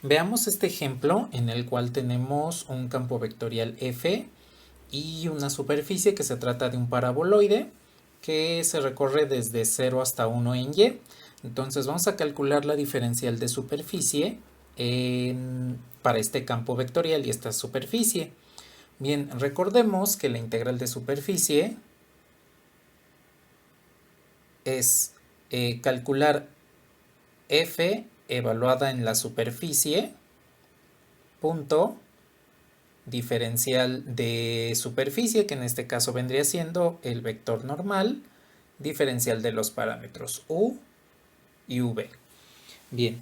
Veamos este ejemplo en el cual tenemos un campo vectorial F y una superficie que se trata de un paraboloide que se recorre desde 0 hasta 1 en Y. Entonces vamos a calcular la diferencial de superficie para este campo vectorial y esta superficie. Bien, recordemos que la integral de superficie es calcular F evaluada en la superficie, punto, diferencial de superficie, que en este caso vendría siendo el vector normal, diferencial de los parámetros u y v. Bien,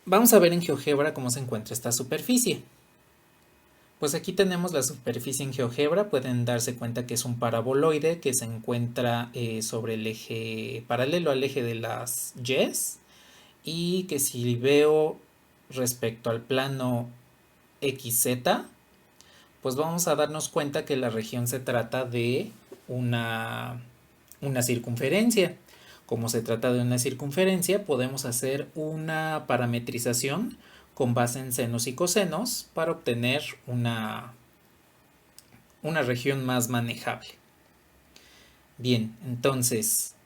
vamos a ver en GeoGebra cómo se encuentra esta superficie. Pues aquí tenemos la superficie en GeoGebra, pueden darse cuenta que es un paraboloide que se encuentra sobre el eje, paralelo al eje de las Y's, y que si veo respecto al plano XZ, pues vamos a darnos cuenta que la región se trata de una circunferencia. Como se trata de una circunferencia, podemos hacer una parametrización con base en senos y cosenos para obtener una región más manejable. Bien, entonces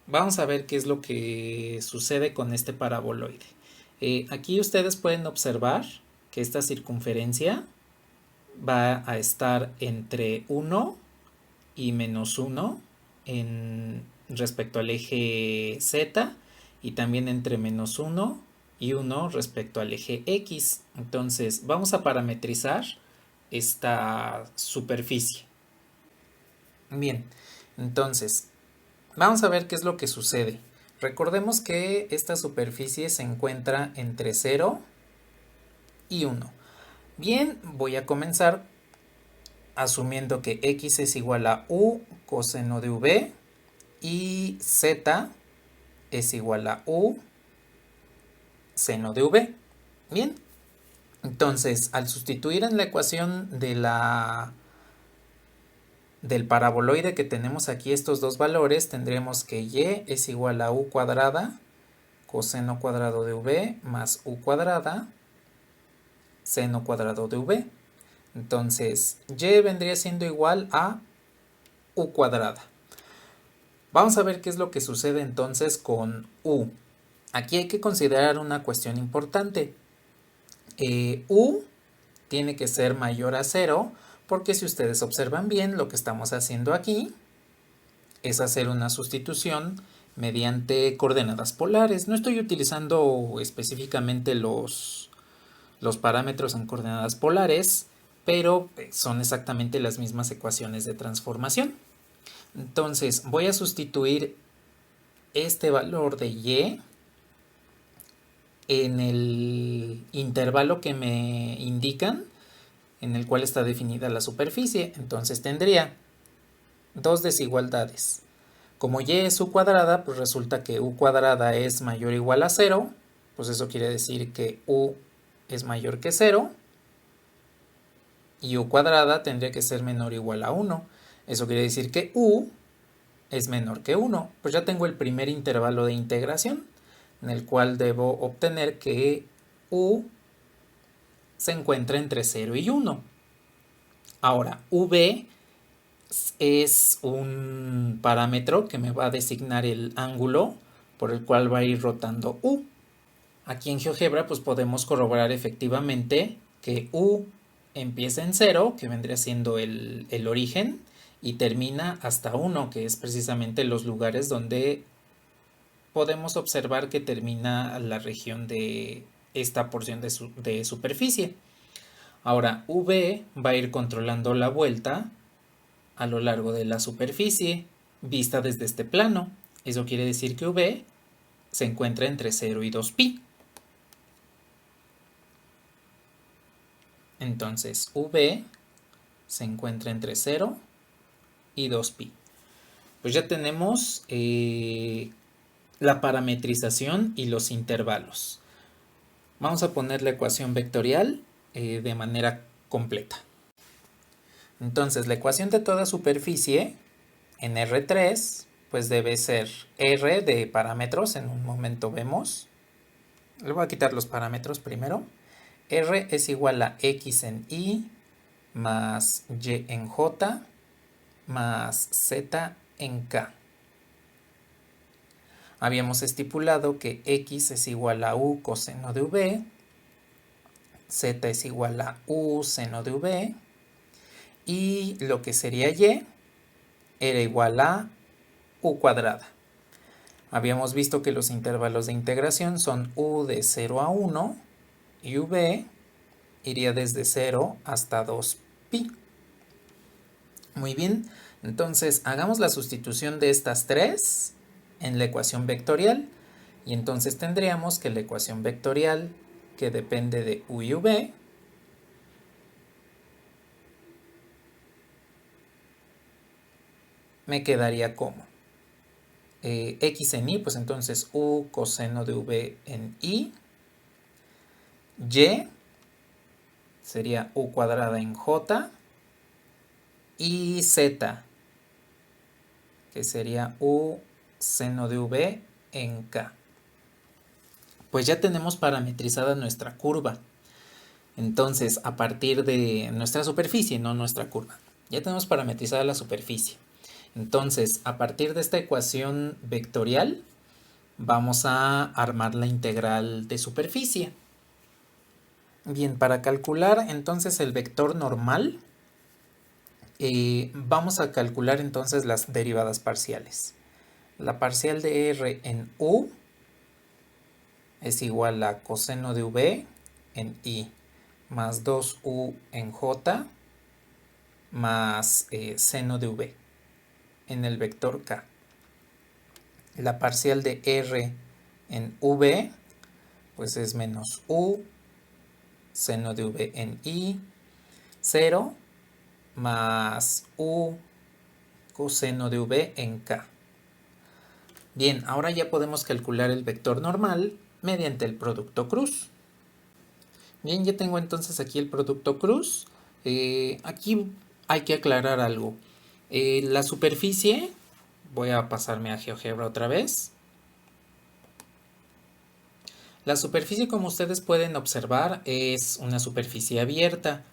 vamos a ver qué es lo que sucede con este paraboloide. Aquí ustedes pueden observar que esta circunferencia va a estar entre 1 y menos 1 respecto al eje Z, y también entre menos 1 y 1 respecto al eje X. Entonces vamos a parametrizar esta superficie. Bien, entonces vamos a ver qué es lo que sucede. Recordemos que esta superficie se encuentra entre 0 y 1. Bien, voy a comenzar asumiendo que x es igual a u coseno de v y z es igual a u seno de v. Bien, entonces al sustituir en la ecuación del paraboloide que tenemos aquí estos dos valores, tendremos que y es igual a u cuadrada coseno cuadrado de v más u cuadrada seno cuadrado de v. Entonces y vendría siendo igual a u cuadrada. Vamos a ver qué es lo que sucede entonces con u. Aquí hay que considerar una cuestión importante. U tiene que ser mayor a 0, porque si ustedes observan bien, lo que estamos haciendo aquí es hacer una sustitución mediante coordenadas polares. No estoy utilizando específicamente los parámetros en coordenadas polares, pero son exactamente las mismas ecuaciones de transformación. Entonces voy a sustituir este valor de y en el intervalo que me indican, en el cual está definida la superficie. Entonces tendría dos desigualdades. Como y es u cuadrada, pues resulta que u cuadrada es mayor o igual a 0, pues eso quiere decir que u es mayor que 0, y u cuadrada tendría que ser menor o igual a 1. Eso quiere decir que u es menor que 1. Pues ya tengo el primer intervalo de integración, en el cual debo obtener que u se encuentra entre 0 y 1. Ahora, v es un parámetro que me va a designar el ángulo por el cual va a ir rotando u. Aquí en GeoGebra pues podemos corroborar efectivamente que u empieza en 0, que vendría siendo el origen, y termina hasta 1, que es precisamente los lugares donde podemos observar que termina la región de esta porción de superficie. Ahora, v va a ir controlando la vuelta a lo largo de la superficie, vista desde este plano. Eso quiere decir que v se encuentra entre 0 y 2pi. Entonces, v se encuentra entre 0 y 2pi. Pues ya tenemos la parametrización y los intervalos. Vamos a poner la ecuación vectorial de manera completa. Entonces, la ecuación de toda superficie en R3 pues debe ser R de parámetros, en un momento vemos, Le voy a quitar los parámetros primero. R es igual a X en Y más Y en J más Z en K. Habíamos estipulado que X es igual a U coseno de V, Z es igual a U seno de V, y lo que sería Y era igual a U cuadrada. Habíamos visto que los intervalos de integración son U de 0 a 1 y V iría desde 0 hasta 2pi. Muy bien, entonces hagamos la sustitución de estas tres en la ecuación vectorial y entonces tendríamos que la ecuación vectorial que depende de U y V me quedaría como X en Y, pues entonces U coseno de V en Y, Y sería U cuadrada en J, y Z, que sería U seno de V en K. Pues ya tenemos parametrizada nuestra curva. Entonces, a partir de nuestra superficie, no nuestra curva, ya tenemos parametrizada la superficie. Entonces, a partir de esta ecuación vectorial, vamos a armar la integral de superficie. Bien, para calcular entonces el vector normal, vamos a calcular entonces las derivadas parciales. La parcial de R en U es igual a coseno de V en I más 2U en J más seno de V en el vector K. La parcial de R en V pues es menos U seno de V en I, 0 más U coseno de V en K. Bien, ahora ya podemos calcular el vector normal mediante el producto cruz. Bien, ya tengo entonces aquí el producto cruz. Aquí hay que aclarar algo. La superficie, voy a pasarme a GeoGebra otra vez. La superficie, como ustedes pueden observar, es una superficie abierta.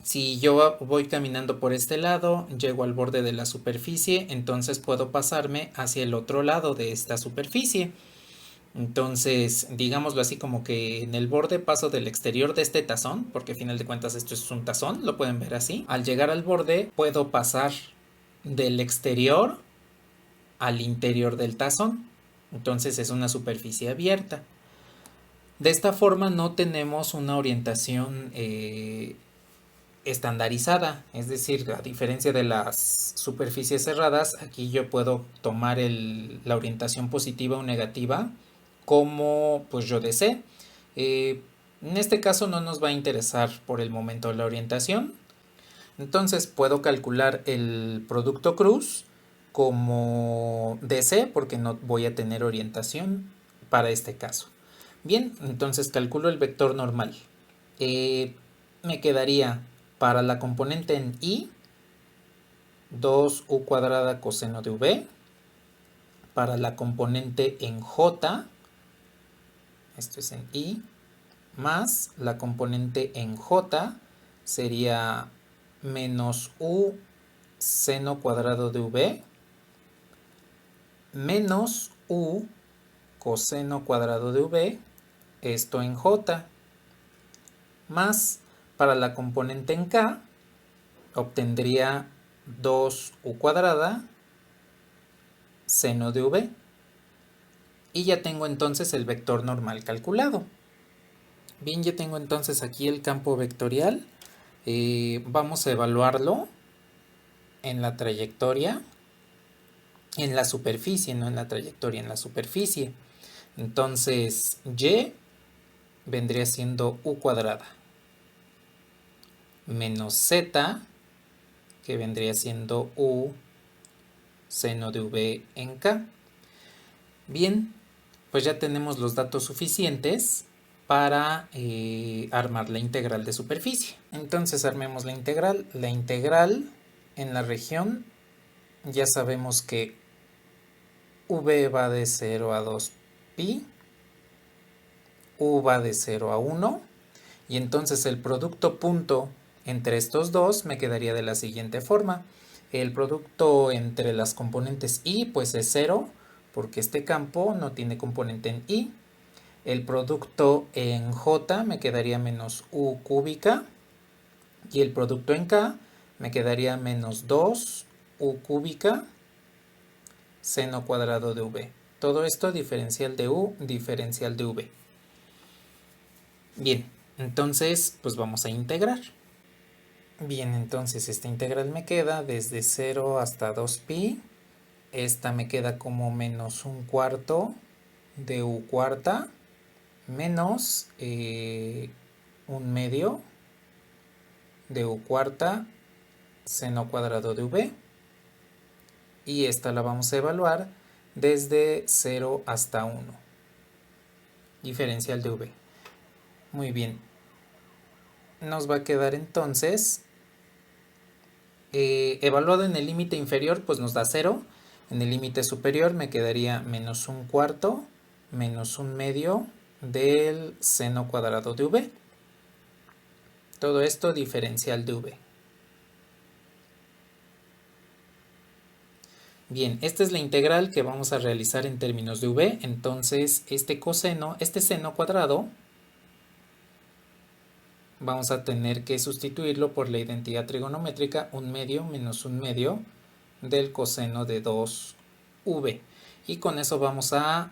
Si yo voy caminando por este lado, llego al borde de la superficie, entonces puedo pasarme hacia el otro lado de esta superficie. Entonces, digámoslo así como que en el borde paso del exterior de este tazón, porque a final de cuentas esto es un tazón, lo pueden ver así. Al llegar al borde puedo pasar del exterior al interior del tazón. Entonces es una superficie abierta. De esta forma no tenemos una orientación estandarizada, es decir, a diferencia de las superficies cerradas, aquí yo puedo tomar la orientación positiva o negativa como pues yo desee. En este caso no nos va a interesar por el momento la orientación, entonces puedo calcular el producto cruz como desee porque no voy a tener orientación para este caso. Bien, entonces calculo el vector normal. Me quedaría para la componente en Y 2U cuadrada coseno de V. Para la componente en J, esto es en Y, más la componente en J sería menos U seno cuadrado de V menos U coseno cuadrado de V, esto en J, más para la componente en K obtendría 2U cuadrada seno de V. Y ya tengo entonces el vector normal calculado. Bien, ya tengo entonces aquí el campo vectorial. Vamos a evaluarlo en la trayectoria, en la superficie, no en la trayectoria, en la superficie. Entonces, Y vendría siendo U cuadrada menos Z, que vendría siendo U seno de V en K. Bien, pues ya tenemos los datos suficientes para armar la integral de superficie. Entonces armemos la integral. La integral en la región ya sabemos que V va de 0 a 2pi u va de 0 a 1, y entonces el producto punto entre estos dos me quedaría de la siguiente forma. El producto entre las componentes y pues es 0, porque este campo no tiene componente en y. El producto en j me quedaría menos u cúbica, y el producto en k me quedaría menos 2 u cúbica seno cuadrado de v. Todo esto diferencial de u, diferencial de v. Bien, entonces pues vamos a integrar. Bien, entonces esta integral me queda desde 0 hasta 2pi. Esta me queda como menos un cuarto de u cuarta menos un medio de u cuarta seno cuadrado de v. Y esta la vamos a evaluar desde 0 hasta 1. Diferencial de v. Muy bien. Nos va a quedar entonces, evaluado en el límite inferior, pues nos da 0. En el límite superior me quedaría menos un cuarto menos un medio del seno cuadrado de v. Todo esto diferencial de v. Bien, esta es la integral que vamos a realizar en términos de v. Entonces este seno cuadrado, vamos a tener que sustituirlo por la identidad trigonométrica 1 medio menos 1 medio del coseno de 2v. Y con eso vamos a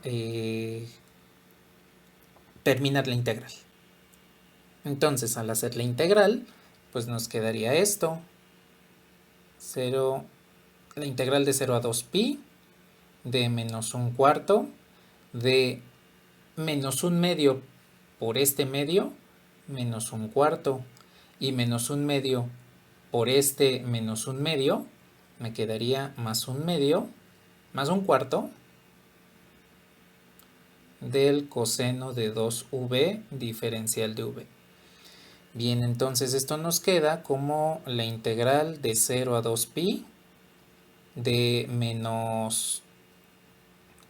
terminar la integral. Entonces, al hacer la integral, pues nos quedaría esto. La integral de 0 a 2pi de menos un cuarto de menos un medio por este medio menos un cuarto y menos un medio por este menos un medio, me quedaría más un medio más un cuarto del coseno de 2v diferencial de v. Bien, entonces esto nos queda como la integral de 0 a 2pi de menos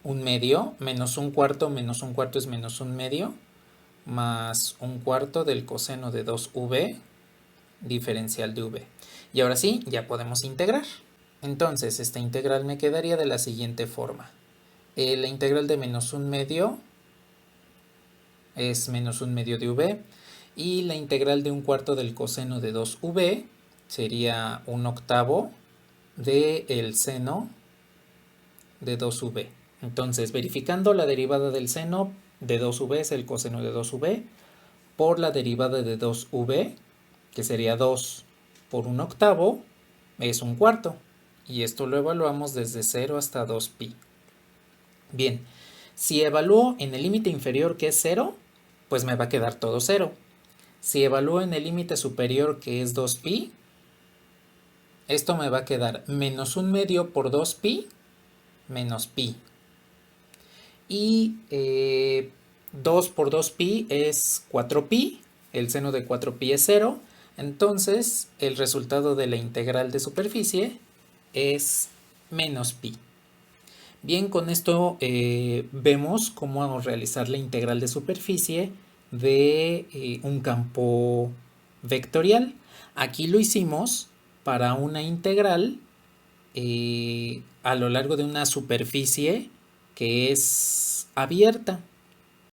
un medio, menos un cuarto es menos un medio, más un cuarto del coseno de 2v diferencial de v. Y ahora sí, ya podemos integrar. Entonces, esta integral me quedaría de la siguiente forma. La integral de menos un medio es menos un medio de v, y la integral de un cuarto del coseno de 2v sería un octavo del seno de 2v. Entonces, verificando la derivada del seno de 2v es el coseno de 2v, por la derivada de 2v, que sería 2 por un octavo, es un cuarto. Y esto lo evaluamos desde 0 hasta 2pi. Bien, si evalúo en el límite inferior que es 0, pues me va a quedar todo 0. Si evalúo en el límite superior que es 2pi, esto me va a quedar menos un medio por 2pi menos pi. Y 2 por 2pi es 4pi, el seno de 4pi es 0, entonces el resultado de la integral de superficie es menos pi. Bien, con esto vemos cómo realizar la integral de superficie de un campo vectorial. Aquí lo hicimos para una integral a lo largo de una superficie que es abierta.